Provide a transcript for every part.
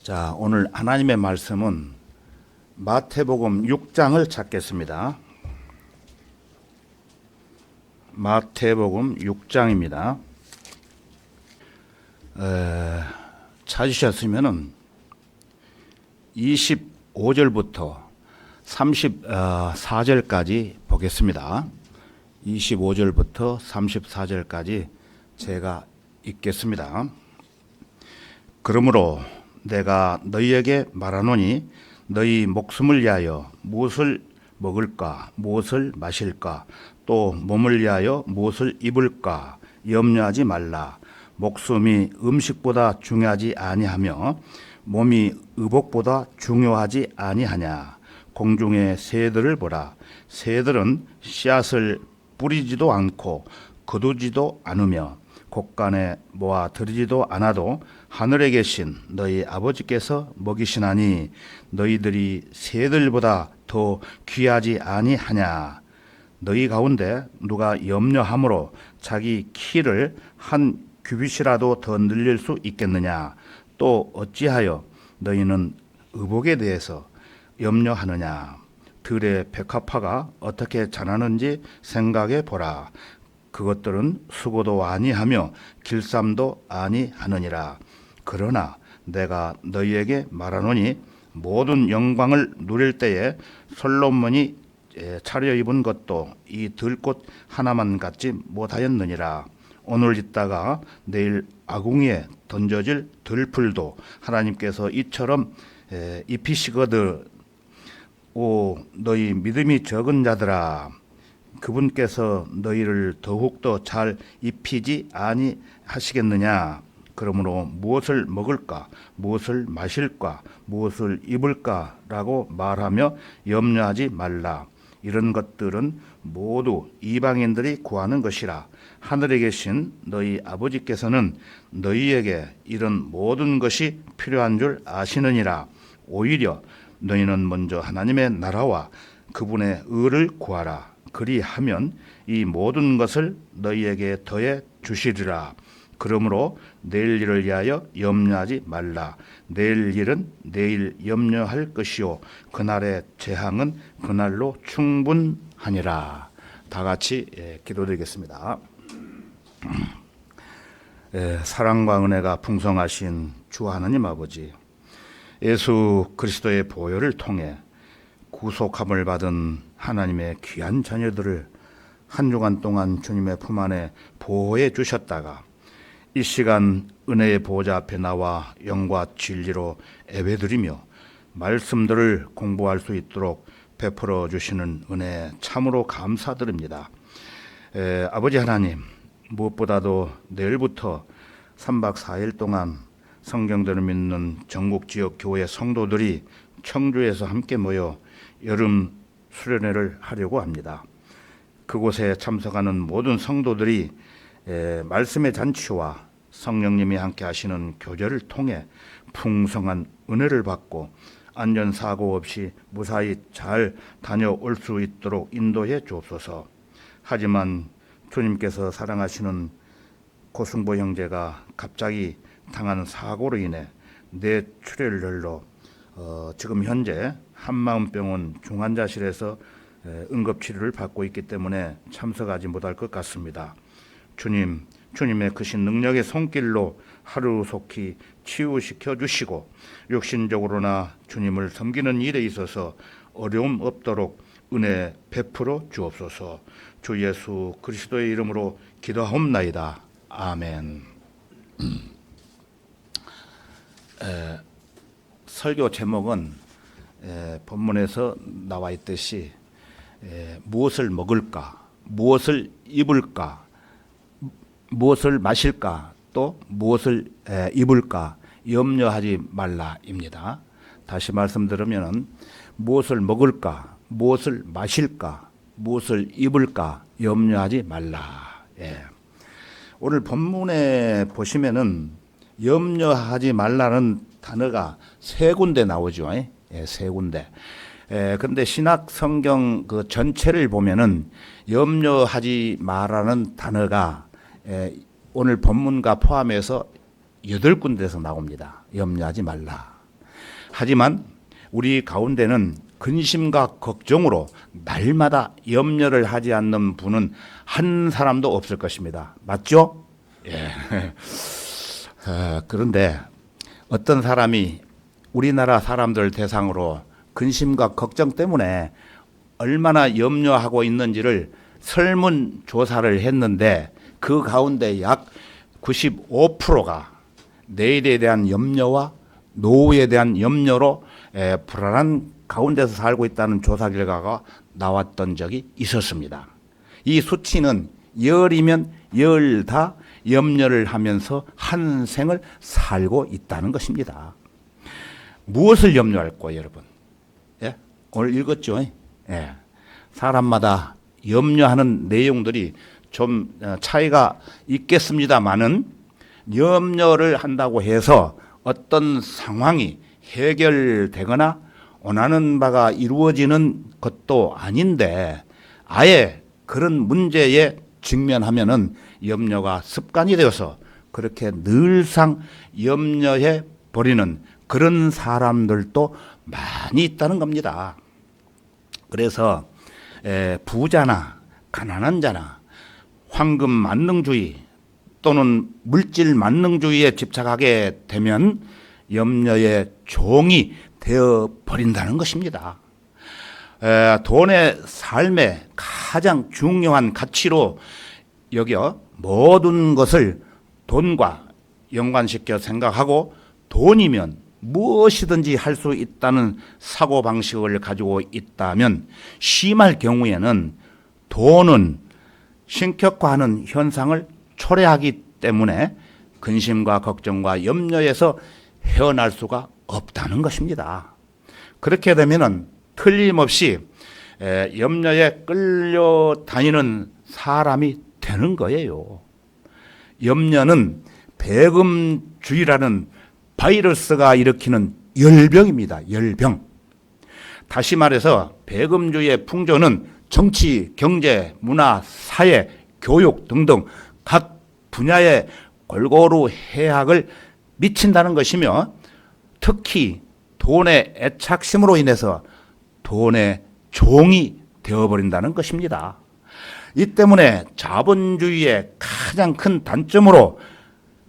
자, 오늘 하나님의 말씀은 마태복음 6장을 찾겠습니다. 마태복음 6장입니다. 찾으셨으면은 25절부터 34절까지 보겠습니다. 25절부터 34절까지 제가 읽겠습니다. 그러므로 내가 너희에게 말하노니 너희 목숨을 위하여 무엇을 먹을까 무엇을 마실까 또 몸을 위하여 무엇을 입을까 염려하지 말라. 목숨이 음식보다 중요하지 아니하며 몸이 의복보다 중요하지 아니하냐. 공중의 새들을 보라. 새들은 씨앗을 뿌리지도 않고 거두지도 않으며 곡간에 모아 들이지도 않아도 하늘에 계신 너희 아버지께서 먹이시나니 너희들이 새들보다 더 귀하지 아니하냐. 너희 가운데 누가 염려함으로 자기 키를 한 규빗이라도 더 늘릴 수 있겠느냐. 또 어찌하여 너희는 의복에 대해서 염려하느냐. 들의 백합화가 어떻게 자라는지 생각해 보라. 그것들은 수고도 아니하며 길쌈도 아니하느니라. 그러나 내가 너희에게 말하노니 모든 영광을 누릴 때에 솔로몬이 차려입은 것도 이 들꽃 하나만 갖지 못하였느니라. 오늘 있다가 내일 아궁이에 던져질 들풀도 하나님께서 이처럼 입히시거든. 오 너희 믿음이 적은 자들아, 그분께서 너희를 더욱더 잘 입히지 아니하시겠느냐. 그러므로 무엇을 먹을까 무엇을 마실까 무엇을 입을까라고 말하며 염려하지 말라. 이런 것들은 모두 이방인들이 구하는 것이라. 하늘에 계신 너희 아버지께서는 너희에게 이런 모든 것이 필요한 줄 아시느니라. 오히려 너희는 먼저 하나님의 나라와 그분의 의를 구하라. 그리하면 이 모든 것을 너희에게 더해 주시리라. 그러므로 내일 일을 위하여 염려하지 말라. 내일 일은 내일 염려할 것이요 그날의 재앙은 그날로 충분하니라. 다 같이 기도드리겠습니다. 사랑과 은혜가 풍성하신 주 하나님 아버지, 예수 그리스도의 보혈을 통해 구속함을 받은 하나님의 귀한 자녀들을 한 주간 동안 주님의 품 안에 보호해 주셨다가 이 시간 은혜의 보호자 앞에 나와 영과 진리로 예배드리며 말씀들을 공부할 수 있도록 베풀어 주시는 은혜 참으로 감사드립니다. 아버지 하나님, 무엇보다도 내일부터 3박 4일 동안 성경들을 믿는 전국 지역 교회 성도들이 청주에서 함께 모여 여름 수련회를 하려고 합니다. 그곳에 참석하는 모든 성도들이 말씀의 잔치와 성령님이 함께 하시는 교제를 통해 풍성한 은혜를 받고 안전사고 없이 무사히 잘 다녀올 수 있도록 인도해 주옵소서. 하지만 주님께서 사랑하시는 고승보 형제가 갑자기 당한 사고로 인해 뇌출혈로 지금 현재 한마음병원 중환자실에서 응급치료를 받고 있기 때문에 참석하지 못할 것 같습니다. 주님, 주님의 크신 능력의 손길로 하루속히 치유시켜 주시고 육신적으로나 주님을 섬기는 일에 있어서 어려움 없도록 은혜 베풀어 주옵소서. 주 예수 그리스도의 이름으로 기도하옵나이다. 아멘. 설교 제목은 본문에서 나와 있듯이 무엇을 먹을까, 무엇을 입을까, 무엇을 마실까, 또 무엇을 입을까 염려하지 말라입니다. 다시 말씀드리면 무엇을 먹을까, 무엇을 마실까, 무엇을 입을까 염려하지 말라. 오늘 본문에 보시면은 염려하지 말라는 단어가 세 군데 나오죠. 세 군데. 근데 신약 성경 그 전체를 보면은 염려하지 말라는 단어가 오늘 본문과 포함해서 8군데에서 나옵니다. 염려하지 말라. 하지만 우리 가운데는 근심과 걱정으로 날마다 염려를 하지 않는 분은 한 사람도 없을 것입니다. 맞죠? 예. 그런데 어떤 사람이 우리나라 사람들 대상으로 근심과 걱정 때문에 얼마나 염려하고 있는지를 설문조사를 했는데 그 가운데 약 95%가 내일에 대한 염려와 노후에 대한 염려로 불안한 가운데서 살고 있다는 조사 결과가 나왔던 적이 있었습니다. 이 수치는 열이면 열 다 염려를 하면서 한 생을 살고 있다는 것입니다. 무엇을 염려할 거예요, 여러분? 예? 오늘 읽었죠? 예. 사람마다 염려하는 내용들이 좀 차이가 있겠습니다만은 염려를 한다고 해서 어떤 상황이 해결되거나 원하는 바가 이루어지는 것도 아닌데 아예 그런 문제에 직면하면은 염려가 습관이 되어서 그렇게 늘상 염려해 버리는 그런 사람들도 많이 있다는 겁니다. 그래서 부자나 가난한 자나 황금 만능주의 또는 물질 만능주의에 집착하게 되면 염려의 종이 되어 버린다는 것입니다. 돈의 삶의 가장 중요한 가치로 여겨 모든 것을 돈과 연관시켜 생각하고 돈이면 무엇이든지 할 수 있다는 사고방식을 가지고 있다면 심할 경우에는 돈은 신격화하는 현상을 초래하기 때문에 근심과 걱정과 염려에서 헤어날 수가 없다는 것입니다. 그렇게 되면은 틀림없이 염려에 끌려다니는 사람이 되는 거예요. 염려는 배금주의라는 바이러스가 일으키는 열병입니다. 열병. 다시 말해서 배금주의의 풍조는 정치, 경제, 문화, 사회, 교육 등등 각 분야에 골고루 해악을 미친다는 것이며 특히 돈의 애착심으로 인해서 돈의 종이 되어버린다는 것입니다. 이 때문에 자본주의의 가장 큰 단점으로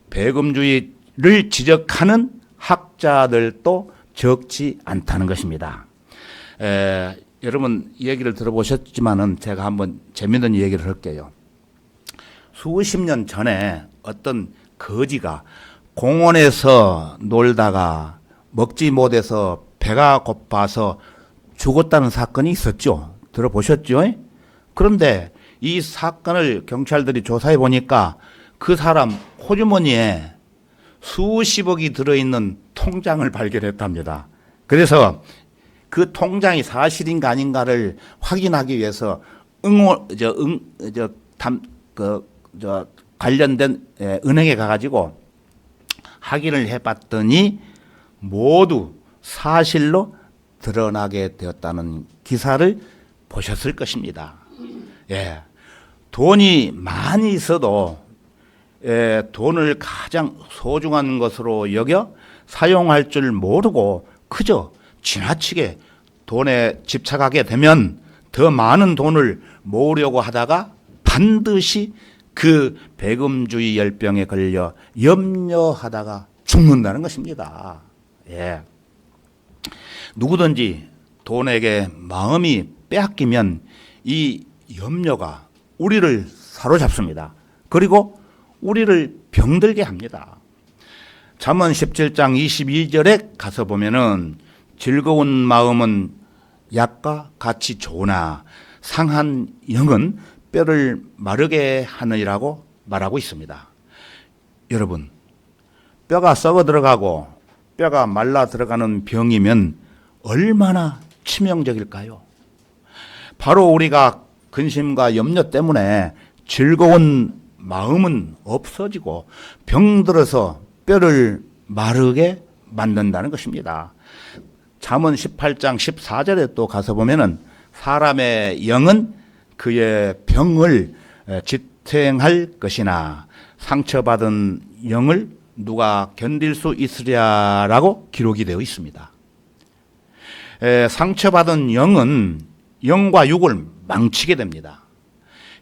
배금주의를 지적하는 학자들도 적지 않다는 것입니다. 여러분 이 얘기를 들어보셨지만은 제가 한번 재미있는 얘기를 할게요. 수십 년 전에 어떤 거지가 공원에서 놀다가 먹지 못해서 배가 고파서 죽었다는 사건이 있었죠. 들어보셨죠? 그런데 이 사건을 경찰들이 조사해 보니까 그 사람 호주머니에 수십억이 들어있는 통장을 발견했답니다. 그래서 그 통장이 사실인가 아닌가를 확인하기 위해서 관련된 은행에 가가지고 확인을 해봤더니 모두 사실로 드러나게 되었다는 기사를 보셨을 것입니다. 예, 돈이 많이 있어도 돈을 가장 소중한 것으로 여겨 사용할 줄 모르고 그저 지나치게 돈에 집착하게 되면 더 많은 돈을 모으려고 하다가 반드시 그 배금주의 열병에 걸려 염려하다가 죽는다는 것입니다. 예. 누구든지 돈에게 마음이 빼앗기면 이 염려가 우리를 사로잡습니다. 그리고 우리를 병들게 합니다. 잠언 17장 22절에 가서 보면은 즐거운 마음은 약과 같이 좋으나 상한 영은 뼈를 마르게 하느니라고 말하고 있습니다. 여러분, 뼈가 썩어 들어가고 뼈가 말라 들어가는 병이면 얼마나 치명적일까요? 바로 우리가 근심과 염려 때문에 즐거운 마음은 없어지고 병들어서 뼈를 마르게 만든다는 것입니다. 잠언 18장 14절에 또 가서 보면은 사람의 영은 그의 병을 지탱할 것이나 상처받은 영을 누가 견딜 수 있으랴라고 기록이 되어 있습니다. 상처받은 영은 영과 육을 망치게 됩니다.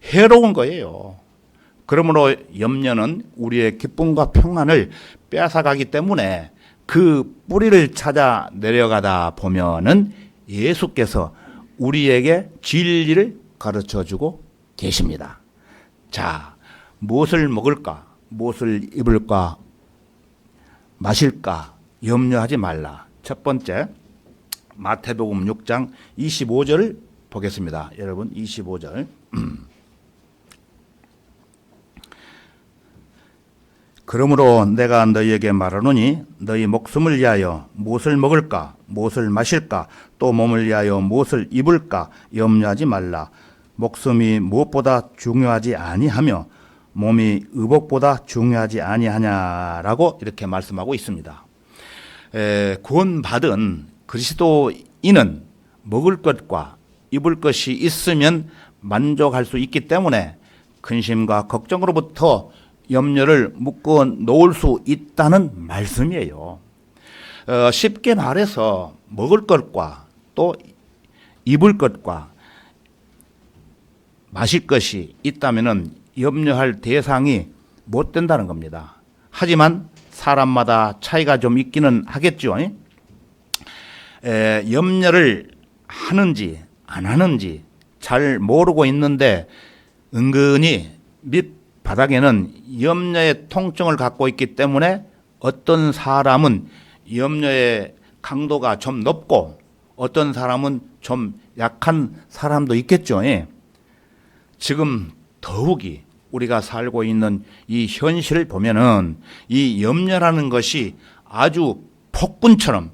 해로운 거예요. 그러므로 염려는 우리의 기쁨과 평안을 빼앗아가기 때문에 그 뿌리를 찾아 내려가다 보면은 예수께서 우리에게 진리를 가르쳐 주고 계십니다. 자, 무엇을 먹을까? 무엇을 입을까? 마실까? 염려하지 말라. 첫 번째, 마태복음 6장 25절을 보겠습니다. 여러분, 25절. 그러므로 내가 너희에게 말하노니 너희 목숨을 위하여 무엇을 먹을까, 무엇을 마실까, 또 몸을 위하여 무엇을 입을까 염려하지 말라. 목숨이 무엇보다 중요하지 아니하며 몸이 의복보다 중요하지 아니하냐라고 이렇게 말씀하고 있습니다. 구원받은 그리스도인은 먹을 것과 입을 것이 있으면 만족할 수 있기 때문에 근심과 걱정으로부터 염려를 묶어 놓을 수 있다는 말씀이에요. 쉽게 말해서 먹을 것과 또 입을 것과 마실 것이 있다면 염려할 대상이 못 된다는 겁니다. 하지만 사람마다 차이가 좀 있기는 하겠죠. 염려를 하는지 안 하는지 잘 모르고 있는데 은근히 밑바닥에는 염려의 통증을 갖고 있기 때문에 어떤 사람은 염려의 강도가 좀 높고 어떤 사람은 좀 약한 사람도 있겠죠. 지금 더욱이 우리가 살고 있는 이 현실을 보면은 이 염려라는 것이 아주 폭군처럼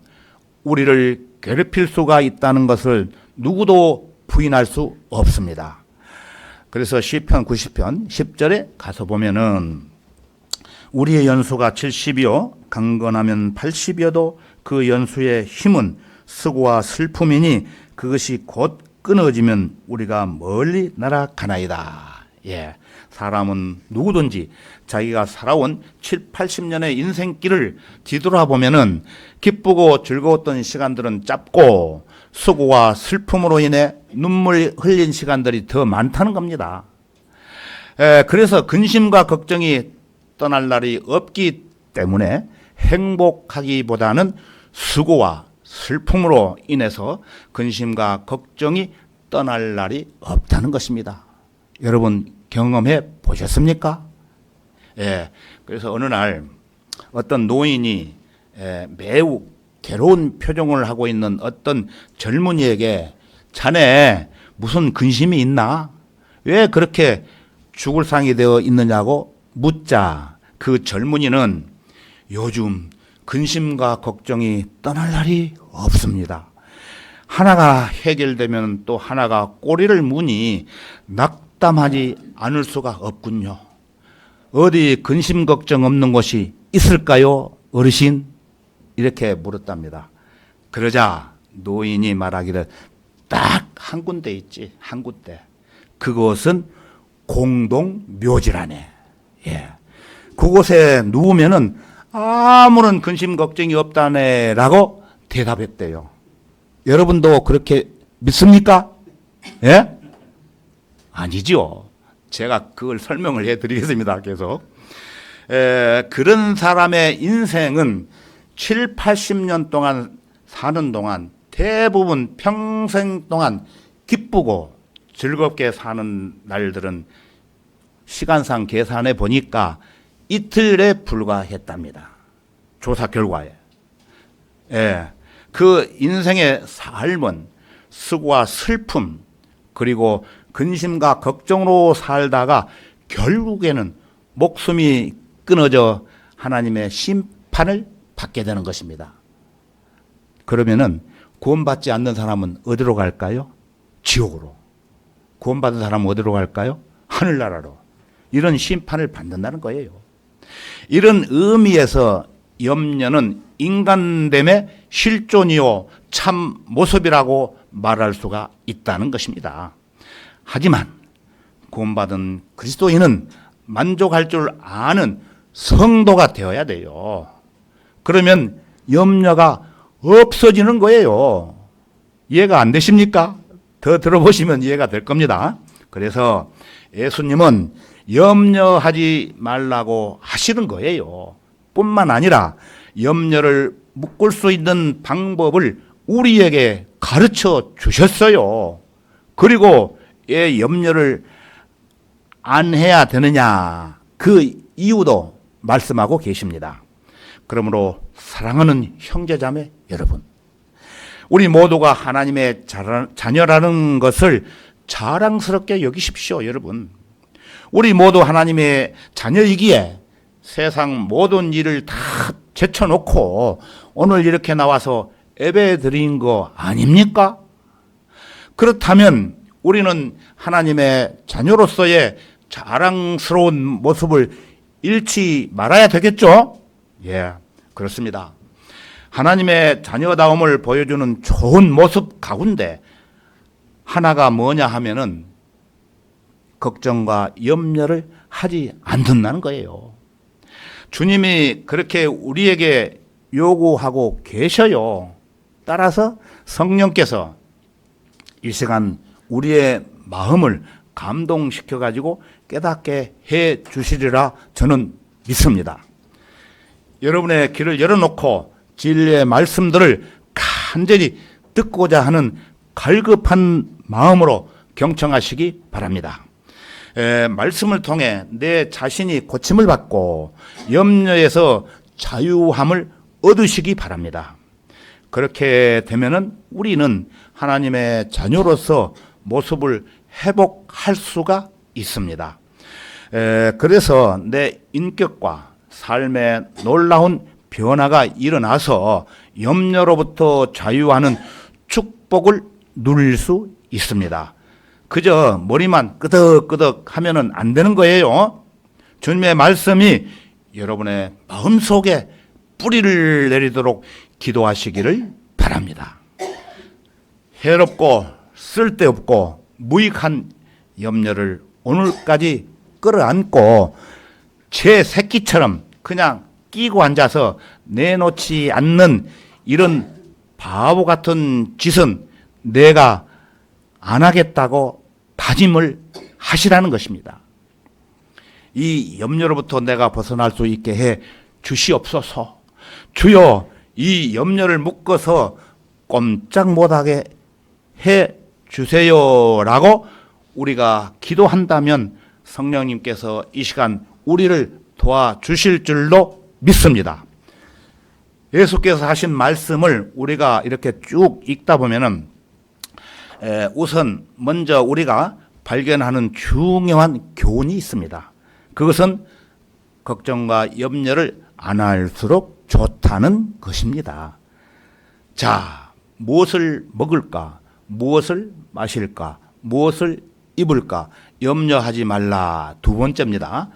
우리를 괴롭힐 수가 있다는 것을 누구도 부인할 수 없습니다. 그래서 시편 90편 10절에 가서 보면은 우리의 연수가 70이요 강건하면 80이어도 그 연수의 힘은 수고와 슬픔이니 그것이 곧 끊어지면 우리가 멀리 날아가나이다. 예. 사람은 누구든지 자기가 살아온 7, 80년의 인생길을 뒤돌아보면은 기쁘고 즐거웠던 시간들은 짧고 수고와 슬픔으로 인해 눈물 흘린 시간들이 더 많다는 겁니다. 그래서 근심과 걱정이 떠날 날이 없기 때문에 행복하기보다는 수고와 슬픔으로 인해서 근심과 걱정이 떠날 날이 없다는 것입니다. 여러분 경험해 보셨습니까? 예. 그래서 어느 날 어떤 노인이 매우 괴로운 표정을 하고 있는 어떤 젊은이에게 자네 무슨 근심이 있나? 왜 그렇게 죽을 상이 되어 있느냐고 묻자 그 젊은이는 요즘 근심과 걱정이 떠날 날이 없습니다. 하나가 해결되면 또 하나가 꼬리를 무니 낙담하지 않을 수가 없군요. 어디 근심 걱정 없는 곳이 있을까요, 어르신? 이렇게 물었답니다. 그러자 노인이 말하기를 딱 한 군데 있지, 한 군데. 그것은 공동묘지라네. 예. 그곳에 누우면은 아무런 근심 걱정이 없다네라고 대답했대요. 여러분도 그렇게 믿습니까? 예? 아니죠. 제가 그걸 설명을 해드리겠습니다. 계속. 그런 사람의 인생은 7, 80년 동안 사는 동안 대부분 평생 동안 기쁘고 즐겁게 사는 날들은 시간상 계산해 보니까 이틀에 불과했답니다. 조사 결과에. 그 인생의 삶은 수고와 슬픔 그리고 근심과 걱정으로 살다가 결국에는 목숨이 끊어져 하나님의 심판을 받게 되는 것입니다. 그러면은 구원받지 않는 사람은 어디로 갈까요? 지옥으로. 구원받은 사람은 어디로 갈까요? 하늘나라로. 이런 심판을 받는다는 거예요. 이런 의미에서 염려는 인간됨의 실존이요 참 모습이라고 말할 수가 있다는 것입니다. 하지만 구원받은 그리스도인은 만족할 줄 아는 성도가 되어야 돼요. 그러면 염려가 없어지는 거예요. 이해가 안 되십니까? 더 들어보시면 이해가 될 겁니다. 그래서 예수님은 염려하지 말라고 하시는 거예요. 뿐만 아니라 염려를 묶을 수 있는 방법을 우리에게 가르쳐 주셨어요. 그리고 왜 염려를 안 해야 되느냐, 그 이유도 말씀하고 계십니다. 그러므로 사랑하는 형제자매 여러분, 우리 모두가 하나님의 자녀라는 것을 자랑스럽게 여기십시오. 여러분, 우리 모두 하나님의 자녀이기에 세상 모든 일을 다 제쳐놓고 오늘 이렇게 나와서 예배 드린 거 아닙니까? 그렇다면 우리는 하나님의 자녀로서의 자랑스러운 모습을 잃지 말아야 되겠죠? 예, 그렇습니다. 하나님의 자녀다움을 보여주는 좋은 모습 가운데 하나가 뭐냐 하면은 걱정과 염려를 하지 않는다는 거예요. 주님이 그렇게 우리에게 요구하고 계셔요. 따라서 성령께서 이 시간 우리의 마음을 감동시켜 가지고 깨닫게 해 주시리라 저는 믿습니다. 여러분의 귀를 열어놓고 진리의 말씀들을 간절히 듣고자 하는 갈급한 마음으로 경청하시기 바랍니다. 말씀을 통해 내 자신이 고침을 받고 염려에서 자유함을 얻으시기 바랍니다. 그렇게 되면은 우리는 하나님의 자녀로서 모습을 회복할 수가 있습니다. 그래서 내 인격과 삶의 놀라운 변화가 일어나서 염려로부터 자유하는 축복을 누릴 수 있습니다. 그저 머리만 끄덕끄덕 하면은 안 되는 거예요. 주님의 말씀이 여러분의 마음속에 뿌리를 내리도록 기도하시기를 바랍니다. 해롭고 쓸데없고 무익한 염려를 오늘까지 끌어안고 제 새끼처럼 그냥 끼고 앉아서 내놓지 않는 이런 바보 같은 짓은 내가 안 하겠다고 다짐을 하시라는 것입니다. 이 염려로부터 내가 벗어날 수 있게 해 주시옵소서. 주여, 이 염려를 묶어서 꼼짝 못하게 해 주세요라고 우리가 기도한다면 성령님께서 이 시간 우리를 도와주실 줄로 믿습니다. 예수께서 하신 말씀을 우리가 이렇게 쭉 읽다 보면은 우선 먼저 우리가 발견하는 중요한 교훈이 있습니다. 그것은 걱정과 염려를 안 할수록 좋다는 것입니다. 자, 무엇을 먹을까? 무엇을 마실까? 무엇을 입을까? 염려하지 말라. 두 번째입니다.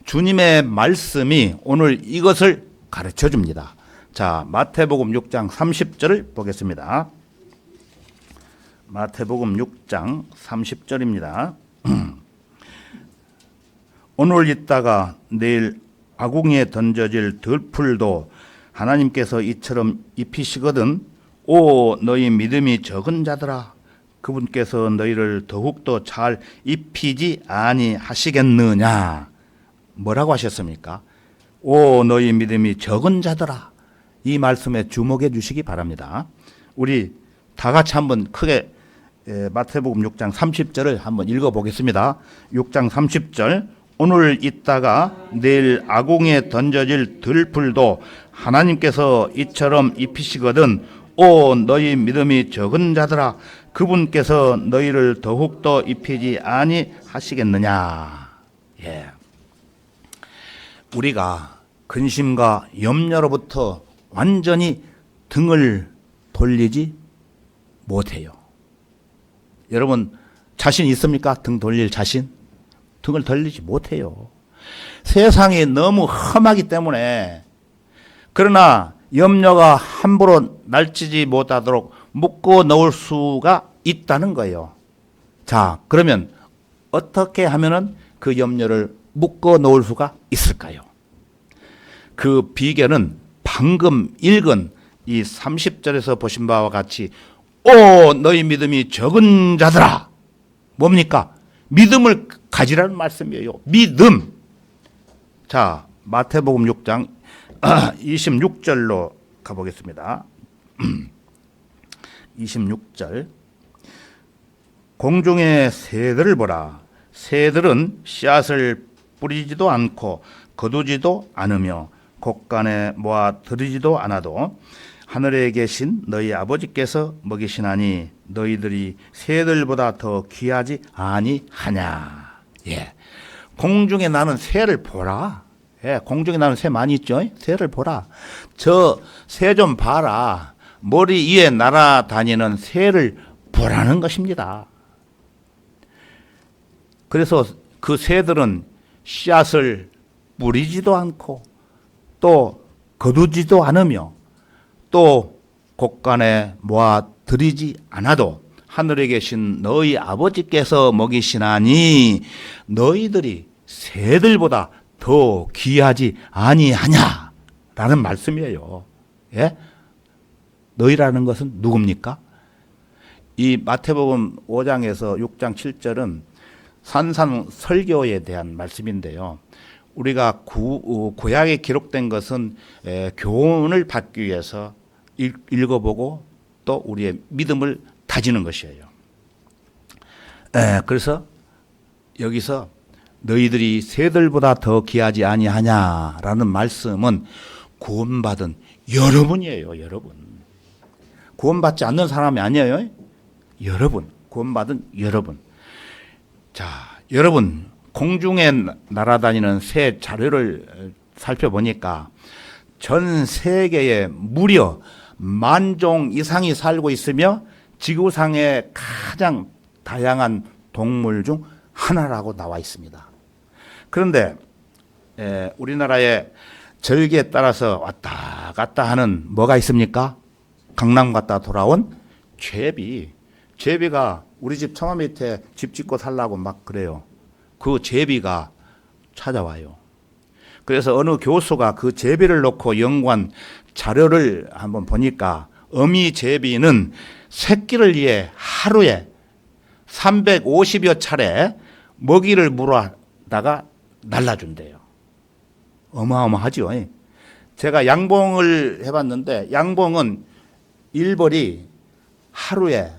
주님의 말씀이 오늘 이것을 가르쳐 줍니다. 자, 마태복음 6장 30절을 보겠습니다. 마태복음 6장 30절입니다. 오늘 있다가 내일 아궁이에 던져질 들풀도 하나님께서 이처럼 입히시거든. 오, 너희 믿음이 적은 자들아, 그분께서 너희를 더욱더 잘 입히지 아니하시겠느냐. 뭐라고 하셨습니까? 오, 너희 믿음이 적은 자들아. 이 말씀에 주목해 주시기 바랍니다. 우리 다 같이 한번 크게 마태복음 6장 30절을 한번 읽어보겠습니다. 6장 30절. 오늘 있다가 내일 아궁이에 던져질 들풀도 하나님께서 이처럼 입히시거든. 오, 너희 믿음이 적은 자들아, 그분께서 너희를 더욱더 입히지 아니하시겠느냐. 예. 우리가 근심과 염려로부터 완전히 등을 돌리지 못해요. 여러분 자신 있습니까? 등 돌릴 자신? 등을 돌리지 못해요. 세상이 너무 험하기 때문에. 그러나 염려가 함부로 날치지 못하도록 묶어 놓을 수가 있다는 거예요. 자, 그러면 어떻게 하면은 그 염려를 묶어 놓을 수가 있을까요? 그 비결은 방금 읽은 이 30절에서 보신 바와 같이 오 너희 믿음이 적은 자들아. 뭡니까? 믿음을 가지라는 말씀이에요. 믿음. 자, 마태복음 6장 26절로 가보겠습니다. 26절. 공중의 새들을 보라. 새들은 씨앗을 뿌리지도 않고 거두지도 않으며 곡간에 모아 들이지도 않아도 하늘에 계신 너희 아버지께서 먹이시나니 너희들이 새들보다 더 귀하지 아니하냐. 예. 공중에 나는 새를 보라. 예, 공중에 나는 새 많이 있죠. 새를 보라. 저 새 좀 봐라. 머리 위에 날아다니는 새를 보라는 것입니다. 그래서 그 새들은 씨앗을 뿌리지도 않고 또 거두지도 않으며 또 곡간에 모아 들이지 않아도 하늘에 계신 너희 아버지께서 먹이시나니 너희들이 새들보다 더 귀하지 아니하냐라는 말씀이에요. 예? 너희라는 것은 누굽니까? 이 마태복음 5장에서 6장 7절은 산상 설교에 대한 말씀인데요. 우리가 구약에 기록된 것은 교훈을 받기 위해서 읽어보고 또 우리의 믿음을 다지는 것이에요. 그래서 여기서 너희들이 새들보다 더 귀하지 아니하냐라는 말씀은 구원받은 여러분이에요. 여러분. 구원받지 않는 사람이 아니에요. 여러분. 구원받은 여러분. 자, 여러분 공중에 날아다니는 새 자료를 살펴보니까 전 세계에 무려 10,000종 이상이 살고 있으며 지구상의 가장 다양한 동물 중 하나라고 나와 있습니다. 그런데 우리나라의 절기에 따라서 왔다 갔다 하는 뭐가 있습니까? 강남 갔다 돌아온 제비. 제비가 우리 집 처마 밑에 집 짓고 살라고 막 그래요. 그 제비가 찾아와요. 그래서 어느 교수가 그 제비를 놓고 연구한 자료를 한번 보니까 어미 제비는 새끼를 위해 하루에 350여 차례 먹이를 물어다가 날라준대요. 어마어마하죠. 제가 양봉을 해봤는데 양봉은 일벌이 하루에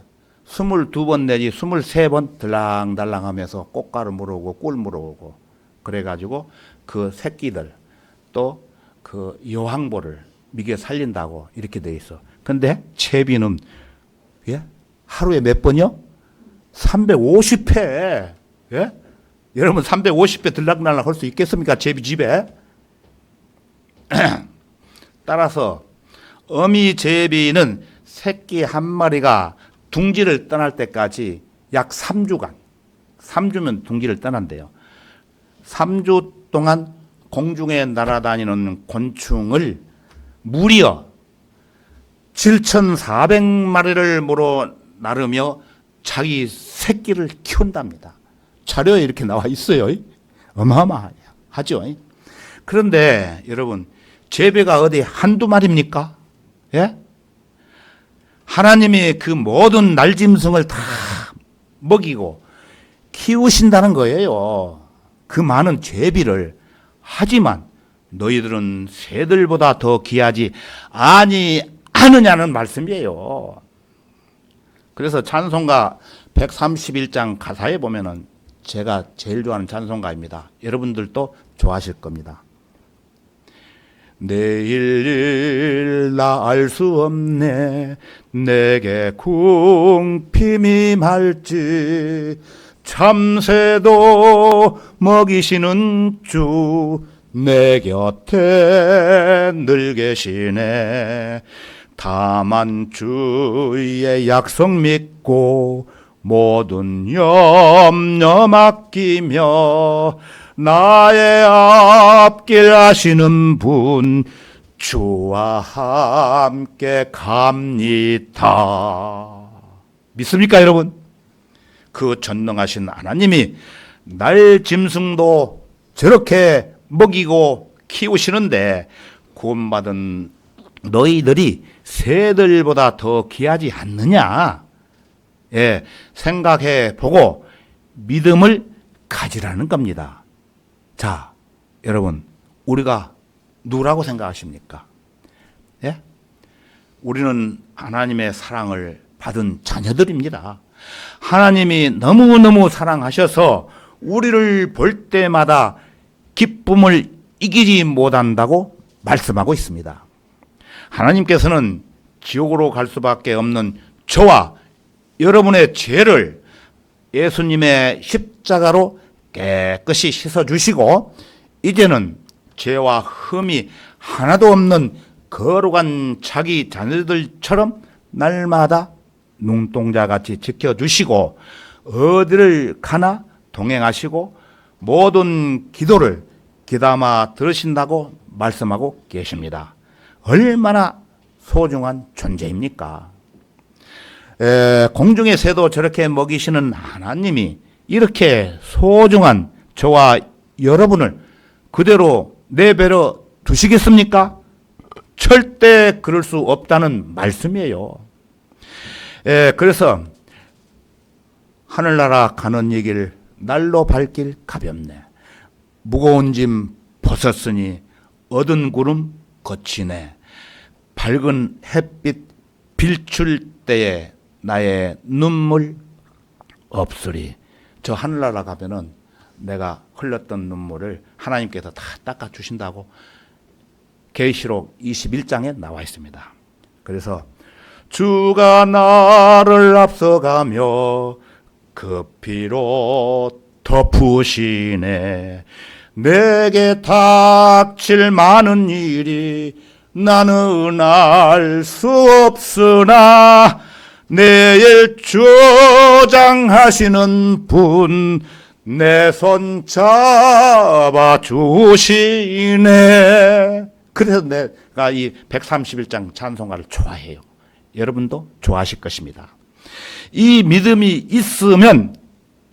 22번 내지 23번 들랑달랑 하면서 꽃가루 물어오고 꿀 물어오고 그래가지고 그 새끼들 또 그 여왕벌을 미개 살린다고 이렇게 돼 있어. 근데 제비는 하루에 몇 번이요? 350회. 예? 여러분 350회 들락날락 할 수 있겠습니까? 제비 집에. 따라서 어미 제비는 새끼 한 마리가 둥지를 떠날 때까지 약 3주면 둥지를 떠난대요. 3주 동안 공중에 날아다니는 곤충을 무려 7,400마리를 물어 나르며 자기 새끼를 키운답니다. 자료에 이렇게 나와 있어요. 어마어마하죠. 그런데 여러분 제비가 어디 한두 마리입니까? 예? 하나님이 그 모든 날짐승을 다 먹이고 키우신다는 거예요. 그 많은 제비를. 하지만 너희들은 새들보다 더 귀하지 아니하느냐는 말씀이에요. 그래서 찬송가 131장 가사에 보면은 제가 제일 좋아하는 찬송가입니다. 여러분들도 좋아하실 겁니다. 내일 나 알 수 없네 내게 궁핍이 말지 참새도 먹이시는 주 내 곁에 늘 계시네 다만 주의 약속 믿고 모든 염려 맡기며 나의 앞길 아시는 분 주와 함께 갑니다. 믿습니까 여러분? 그 전능하신 하나님이 날 짐승도 저렇게 먹이고 키우시는데 구원받은 너희들이 새들보다 더 귀하지 않느냐? 예, 생각해 보고 믿음을 가지라는 겁니다. 자, 여러분, 우리가 누구라고 생각하십니까? 예? 우리는 하나님의 사랑을 받은 자녀들입니다. 하나님이 너무너무 사랑하셔서 우리를 볼 때마다 기쁨을 이기지 못한다고 말씀하고 있습니다. 하나님께서는 지옥으로 갈 수밖에 없는 저와 여러분의 죄를 예수님의 십자가로 깨끗이 씻어주시고 이제는 죄와 흠이 하나도 없는 거룩한 자기 자녀들처럼 날마다 눈동자같이 지켜주시고 어디를 가나 동행하시고 모든 기도를 귀담아 들으신다고 말씀하고 계십니다. 얼마나 소중한 존재입니까? 공중의 새도 저렇게 먹이시는 하나님이 이렇게 소중한 저와 여러분을 그대로 내버려 두시겠습니까? 절대 그럴 수 없다는 말씀이에요. 그래서 하늘나라 가는 얘기를 날로 발길 가볍네. 무거운 짐 벗었으니 어두운 구름 거치네. 밝은 햇빛 비출 때에 나의 눈물 없으리. 저 하늘나라 가면은 내가 흘렸던 눈물을 하나님께서 다 닦아주신다고 계시록 21장에 나와 있습니다. 그래서 주가 나를 앞서가며 그 피로 덮으시네. 내게 닥칠 많은 일이 나는 알 수 없으나 내일 주장하시는 분 내 손 잡아 주시네. 그래서 내가 이 131장 찬송가를 좋아해요. 여러분도 좋아하실 것입니다. 이 믿음이 있으면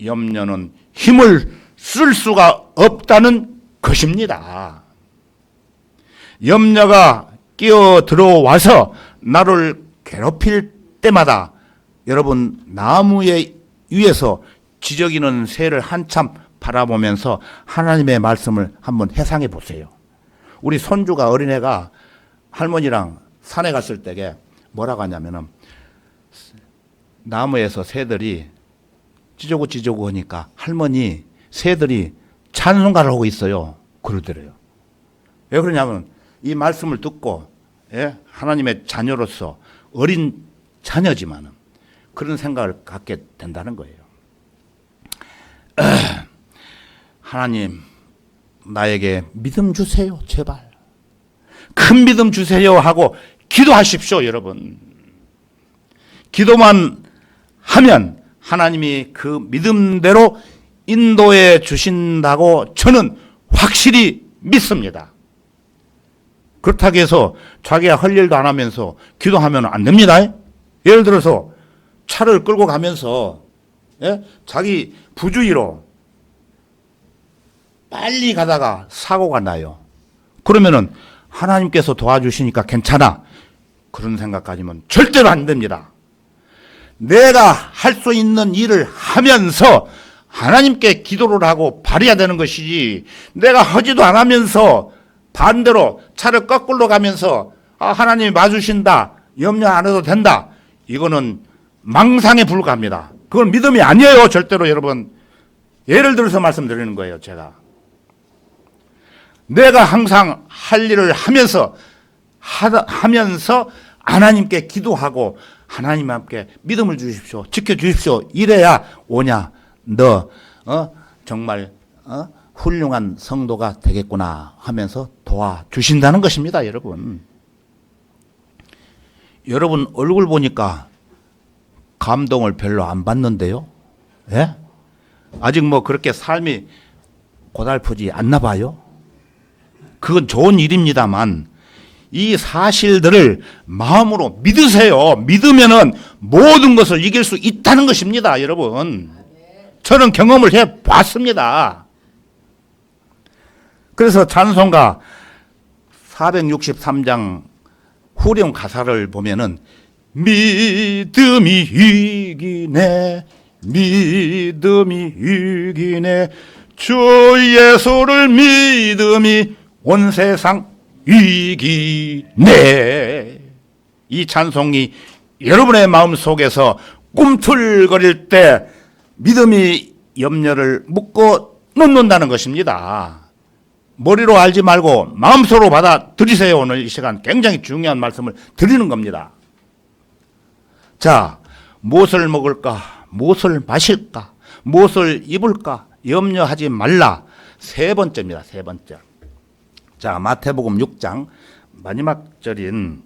염려는 힘을 쓸 수가 없다는 것입니다. 염려가 끼어 들어와서 나를 괴롭힐 때마다 여러분 나무 위에서 지저귀는 새를 한참 바라보면서 하나님의 말씀을 한번 회상해 보세요. 우리 손주가 어린애가 할머니랑 산에 갔을 때에 뭐라고 하냐면은 나무에서 새들이 찌저고 하니까 할머니 새들이 찬송가를 하고 있어요. 그러더래요. 왜 그러냐면 이 말씀을 듣고 하나님의 자녀로서 어린 자녀지만은 그런 생각을 갖게 된다는 거예요. 하나님 나에게 믿음 주세요. 제발. 큰 믿음 주세요 하고 기도하십시오. 여러분. 기도만 하면 하나님이 그 믿음대로 인도해 주신다고 저는 확실히 믿습니다. 그렇다고 해서 자기가 할 일도 안 하면서 기도하면 안 됩니다. 예를 들어서 차를 끌고 가면서 자기 부주의로 빨리 가다가 사고가 나요. 그러면은 하나님께서 도와주시니까 괜찮아. 그런 생각 가지면 절대로 안 됩니다. 내가 할 수 있는 일을 하면서 하나님께 기도를 하고 바라야 되는 것이지 내가 하지도 안 하면서 반대로 차를 거꾸로 가면서 하나님이 봐주신다. 염려 안 해도 된다. 이거는 망상에 불과합니다. 그건 믿음이 아니에요. 절대로 여러분. 예를 들어서 말씀드리는 거예요. 제가. 내가 항상 할 일을 하면서 하나님께 기도하고 하나님 함께 믿음을 주십시오. 지켜주십시오. 이래야 오냐. 너 정말 훌륭한 성도가 되겠구나 하면서 도와주신다는 것입니다. 여러분. 여러분 얼굴 보니까 감동을 별로 안 받는데요. 예? 아직 뭐 그렇게 삶이 고달프지 않나 봐요. 그건 좋은 일입니다만 이 사실들을 마음으로 믿으세요. 믿으면은 모든 것을 이길 수 있다는 것입니다. 여러분. 저는 경험을 해봤습니다. 그래서 찬송가 463장 후렴 가사를 보면은 믿음이 이기네, 믿음이 이기네, 주 예수를 믿음이 온 세상 이기네. 이 찬송이 여러분의 마음 속에서 꿈틀거릴 때 믿음이 염려를 묶어 놓는다는 것입니다. 머리로 알지 말고 마음속으로 받아들이세요. 오늘 이 시간 굉장히 중요한 말씀을 드리는 겁니다. 자, 무엇을 먹을까? 무엇을 마실까? 무엇을 입을까? 염려하지 말라. 세 번째입니다. 세 번째. 자, 마태복음 6장 마지막 절인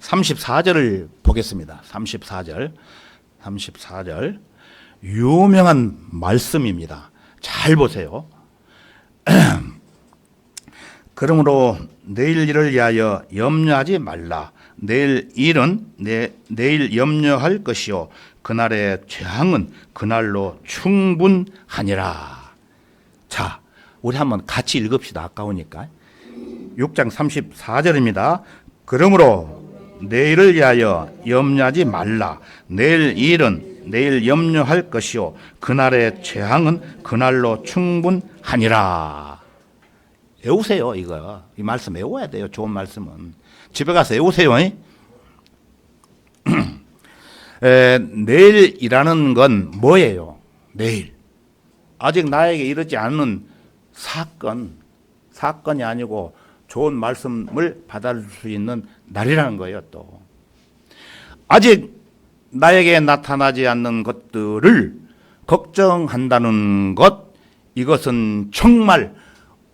34절을 보겠습니다. 34절. 유명한 말씀입니다. 잘 보세요. 그러므로 내일 일을 위하여 염려하지 말라. 내일 일은 내일 염려할 것이요 그날의 재앙은 그날로 충분하니라. 자, 우리 한번 같이 읽읍시다. 아까우니까. 6장 34절입니다. 그러므로 내일을 위하여 염려하지 말라. 내일 일은 내일 염려할 것이요 그날의 재앙은 그날로 충분하니라. 외우세요. 이거 이 말씀 외워야 돼요. 좋은 말씀은 집에 가서 외우세요. 내일이라는 건 뭐예요? 내일 아직 나에게 이르지 않은 사건이 아니고 좋은 말씀을 받을 수 있는 날이라는 거예요. 또 아직 나에게 나타나지 않는 것들을 걱정한다는 것, 이것은 정말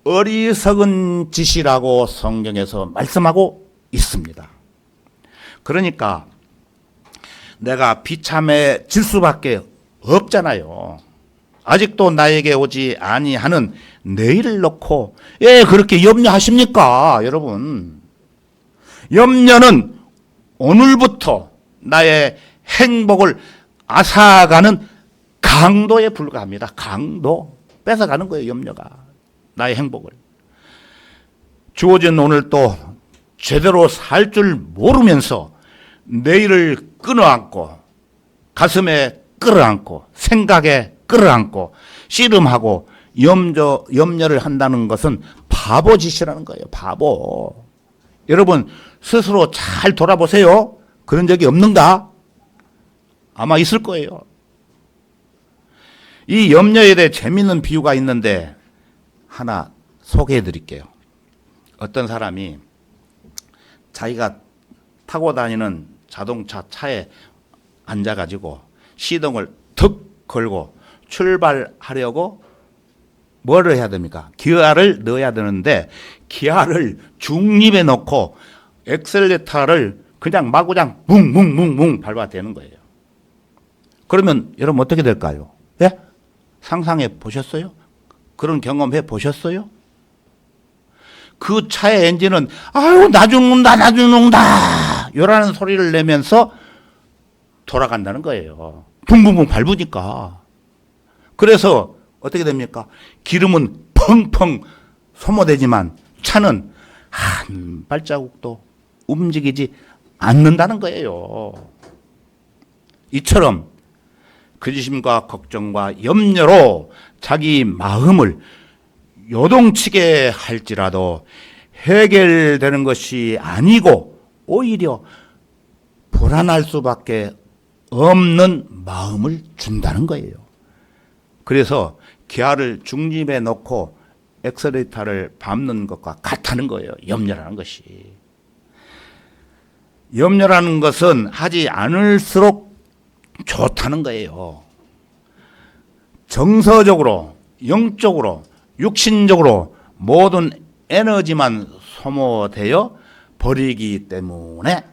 어리석은 짓이라고 성경에서 말씀하고 있습니다. 그러니까 내가 비참해질 수밖에 없잖아요. 아직도 나에게 오지 아니하는 내일을 놓고 그렇게 염려하십니까? 여러분, 염려는 오늘부터 나의 행복을 앗아가는 강도에 불과합니다. 강도. 뺏어가는 거예요. 염려가 나의 행복을. 주어진 오늘 또 제대로 살 줄 모르면서 내일을 끌어안고 가슴에 끌어안고 생각에 끌어안고 씨름하고 염려를 한다는 것은 바보짓이라는 거예요. 바보. 여러분 스스로 잘 돌아보세요. 그런 적이 없는가? 아마 있을 거예요. 이 염려에 대해 재미있는 비유가 있는데 하나 소개해 드릴게요. 어떤 사람이 자기가 타고 다니는 자동차 차에 앉아가지고 시동을 툭 걸고 출발하려고 뭐를 해야 됩니까? 기아를 넣어야 되는데 기아를 중립에 넣고 엑셀레터를 그냥 마구장 뭉뭉뭉뭉 밟아야 되는 거예요. 그러면 여러분 어떻게 될까요? 예? 상상해 보셨어요? 그런 경험해 보셨어요? 그 차의 엔진은 아유 나 죽는다 요라는 소리를 내면서 돌아간다는 거예요. 붕붕붕 밟으니까. 그래서 어떻게 됩니까? 기름은 펑펑 소모되지만 차는 한 발자국도 움직이지 않는다는 거예요. 이처럼 근심과 걱정과 염려로 자기 마음을 요동치게 할지라도 해결되는 것이 아니고 오히려 불안할 수밖에 없는 마음을 준다는 거예요. 그래서 기아를 중립에 놓고 엑셀레이터를 밟는 것과 같다는 거예요. 염려라는 것이. 염려라는 것은 하지 않을수록 좋다는 거예요. 정서적으로, 영적으로, 육신적으로 모든 에너지만 소모되어 버리기 때문에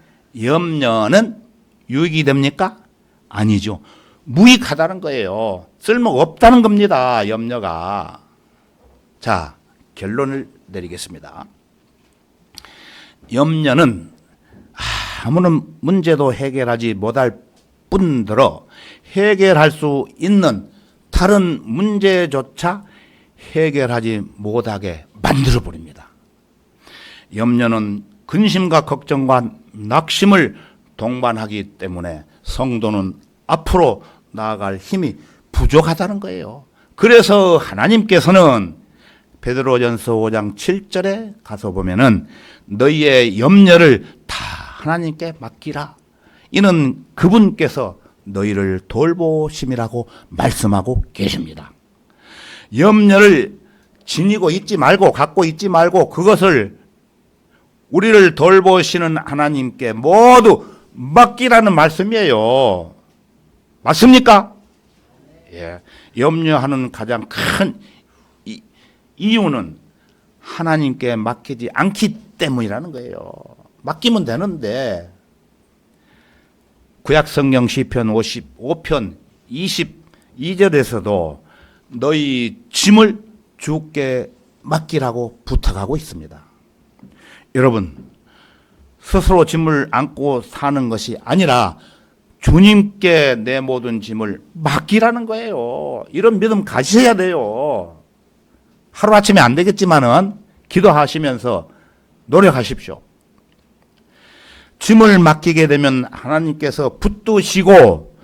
염려는 유익이 됩니까? 아니죠. 무익하다는 거예요. 쓸모가 없다는 겁니다. 염려가. 자, 결론을 내리겠습니다. 염려는 아무런 문제도 해결하지 못할 뿐더러 해결할 수 있는 다른 문제조차 해결하지 못하게 만들어버립니다. 염려는 근심과 걱정과 낙심을 동반하기 때문에 성도는 앞으로 나아갈 힘이 부족하다는 거예요. 그래서 하나님께서는 베드로전서 5장 7절에 가서 보면은 너희의 염려를 다 하나님께 맡기라. 이는 그분께서 너희를 돌보심이라고 말씀하고 계십니다. 염려를 지니고 있지 말고 갖고 있지 말고 그것을 우리를 돌보시는 하나님께 모두 맡기라는 말씀이에요. 맞습니까? 예. 염려하는 가장 큰 이유는 하나님께 맡기지 않기 때문이라는 거예요. 맡기면 되는데 구약성경 시편 55편 22절에서도 너희 짐을 주께 맡기라고 부탁하고 있습니다. 여러분, 스스로 짐을 안고 사는 것이 아니라 주님께 내 모든 짐을 맡기라는 거예요. 이런 믿음 가지셔야 돼요. 하루아침에 안 되겠지만은 기도하시면서 노력하십시오. 짐을 맡기게 되면 하나님께서 붙드시고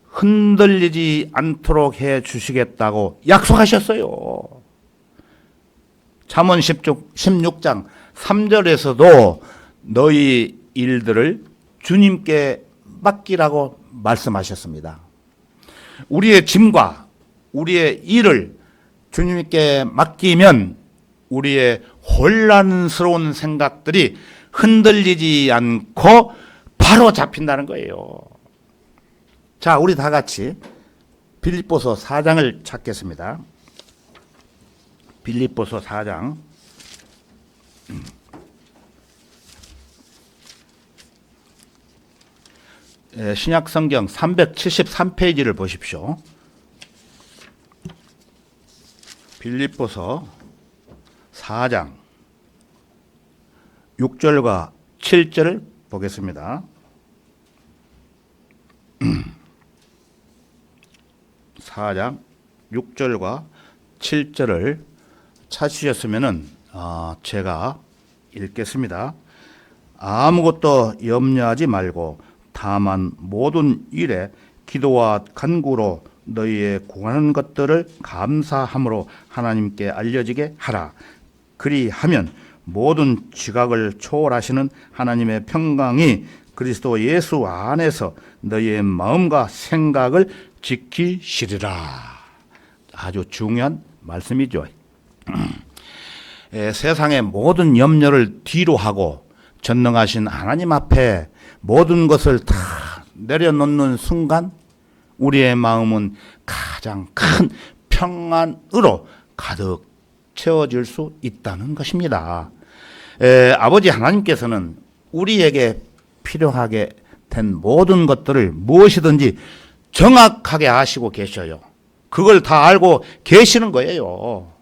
흔들리지 않도록 해 주시겠다고 약속하셨어요. 잠언 16장 3절에서도 너희 일들을 주님께 맡기라고 말씀하셨습니다. 우리의 짐과 우리의 일을 주님께 맡기면 우리의 혼란스러운 생각들이 흔들리지 않고 바로 잡힌다는 거예요. 자, 우리 다 같이 빌립보서 4장을 찾겠습니다. 빌립보서 4장. 신약성경 373페이지를 보십시오. 빌립보서 4장 6절과 7절을 보겠습니다. 4장 6절과 7절을 찾으셨으면은 제가 읽겠습니다. 아무것도 염려하지 말고 다만 모든 일에 기도와 간구로 너희의 구하는 것들을 감사함으로 하나님께 알려지게 하라. 그리하면 모든 지각을 초월하시는 하나님의 평강이 그리스도 예수 안에서 너희의 마음과 생각을 지키시리라. 아주 중요한 말씀이죠. 세상의 모든 염려를 뒤로 하고 전능하신 하나님 앞에 모든 것을 다 내려놓는 순간 우리의 마음은 가장 큰 평안으로 가득 채워질 수 있다는 것입니다. 아버지 하나님께서는 우리에게 필요하게 된 모든 것들을 무엇이든지 정확하게 아시고 계셔요. 그걸 다 알고 계시는 거예요.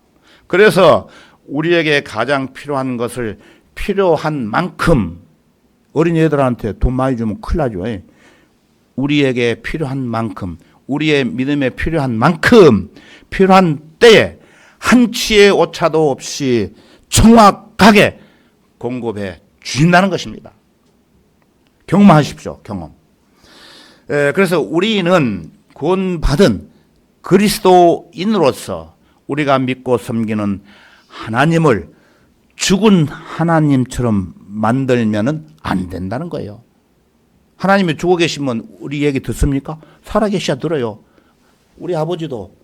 그래서 우리에게 가장 필요한 것을 필요한 만큼, 어린이들한테 돈 많이 주면 큰일 나죠. 우리에게 필요한 만큼, 우리의 믿음에 필요한 만큼, 필요한 때에 한치의 오차도 없이 정확하게 공급해 주신다는 것입니다. 경험하십시오. 경험. 그래서 우리는 구원받은 그리스도인으로서 우리가 믿고 섬기는 하나님을 죽은 하나님처럼 만들면은 안 된다는 거예요. 하나님이 죽어 계시면 우리 얘기 듣습니까? 살아 계셔야 들어요. 우리 아버지도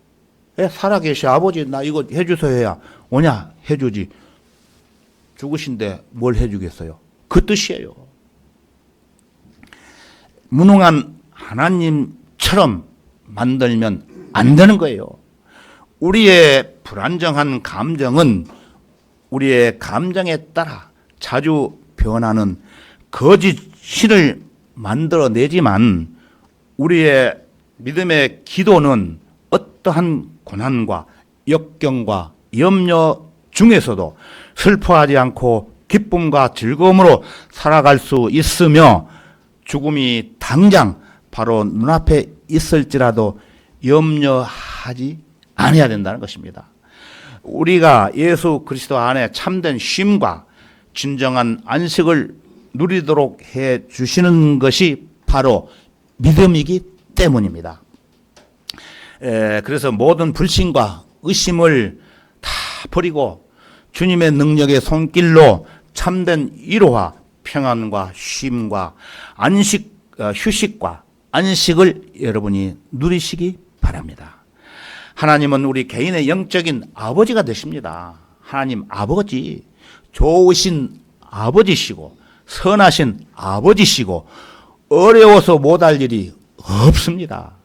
살아 계셔. 아버지 나 이거 해주세요 해야 오냐? 해주지. 죽으신데 뭘 해주겠어요? 그 뜻이에요. 무능한 하나님처럼 만들면 안 되는 거예요. 우리의 불안정한 감정은 우리의 감정에 따라 자주 변하는 거짓 신을 만들어내지만 우리의 믿음의 기도는 어떠한 고난과 역경과 염려 중에서도 슬퍼하지 않고 기쁨과 즐거움으로 살아갈 수 있으며 죽음이 당장 바로 눈앞에 있을지라도 염려하지 않아야 된다는 것입니다. 우리가 예수 그리스도 안에 참된 쉼과 진정한 안식을 누리도록 해 주시는 것이 바로 믿음이기 때문입니다. 그래서 모든 불신과 의심을 다 버리고 주님의 능력의 손길로 참된 위로와 평안과 쉼과 휴식과 안식을 여러분이 누리시기 바랍니다. 하나님은 우리 개인의 영적인 아버지가 되십니다. 하나님 아버지, 좋으신 아버지시고 선하신 아버지시고 어려워서 못할 일이 없습니다.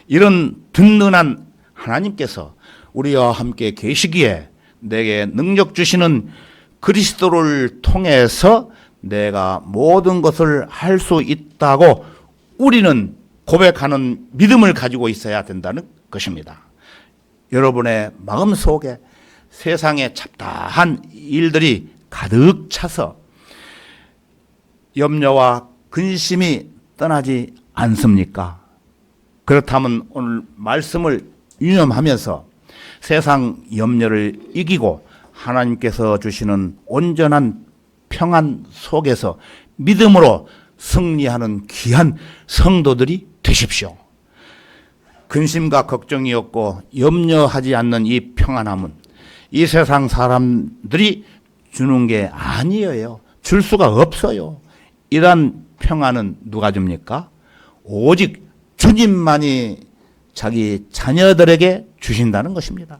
이런 든든한 하나님께서 우리와 함께 계시기에 내게 능력 주시는 그리스도를 통해서 내가 모든 것을 할 수 있다고 우리는 고백하는 믿음을 가지고 있어야 된다는 것입니다. 여러분의 마음 속에 세상의 잡다한 일들이 가득 차서 염려와 근심이 떠나지 않습니까? 그렇다면 오늘 말씀을 유념하면서 세상 염려를 이기고 하나님께서 주시는 온전한 평안 속에서 믿음으로 승리하는 귀한 성도들이 되십시오. 근심과 걱정이 없고 염려하지 않는 이 평안함은 이 세상 사람들이 주는 게 아니에요. 줄 수가 없어요. 이러한 평안은 누가 줍니까? 오직 주님만이 자기 자녀들에게 주신다는 것입니다.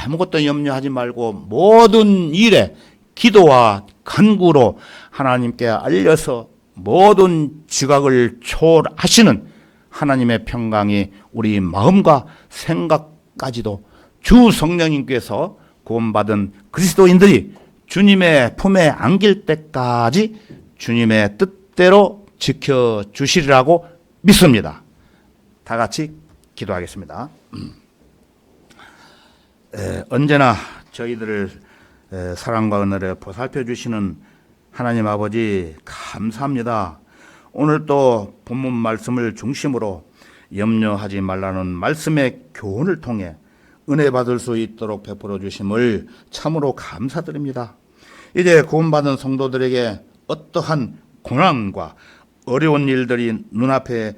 아무것도 염려하지 말고 모든 일에 기도와 간구로 하나님께 알려서 모든 지각을 초월하시는 하나님의 평강이 우리 마음과 생각까지도 주 성령님께서 구원받은 그리스도인들이 주님의 품에 안길 때까지 주님의 뜻대로 지켜주시리라고 믿습니다. 다 같이 기도하겠습니다. 언제나 저희들을 사랑과 은혜로 보살펴 주시는 하나님 아버지 감사합니다. 오늘 또 본문 말씀을 중심으로 염려하지 말라는 말씀의 교훈을 통해 은혜 받을 수 있도록 베풀어 주심을 참으로 감사드립니다. 이제 구원받은 성도들에게 어떠한 고난과 어려운 일들이 눈앞에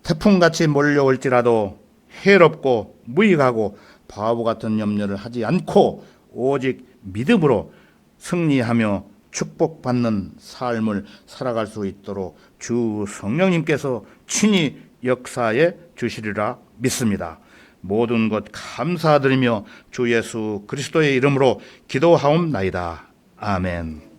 태풍같이 몰려올지라도 해롭고 무익하고 바보 같은 염려를 하지 않고 오직 믿음으로 승리하며 축복받는 삶을 살아갈 수 있도록 주 성령님께서 친히 역사해 주시리라 믿습니다. 모든 것 감사드리며 주 예수 그리스도의 이름으로 기도하옵나이다. 아멘.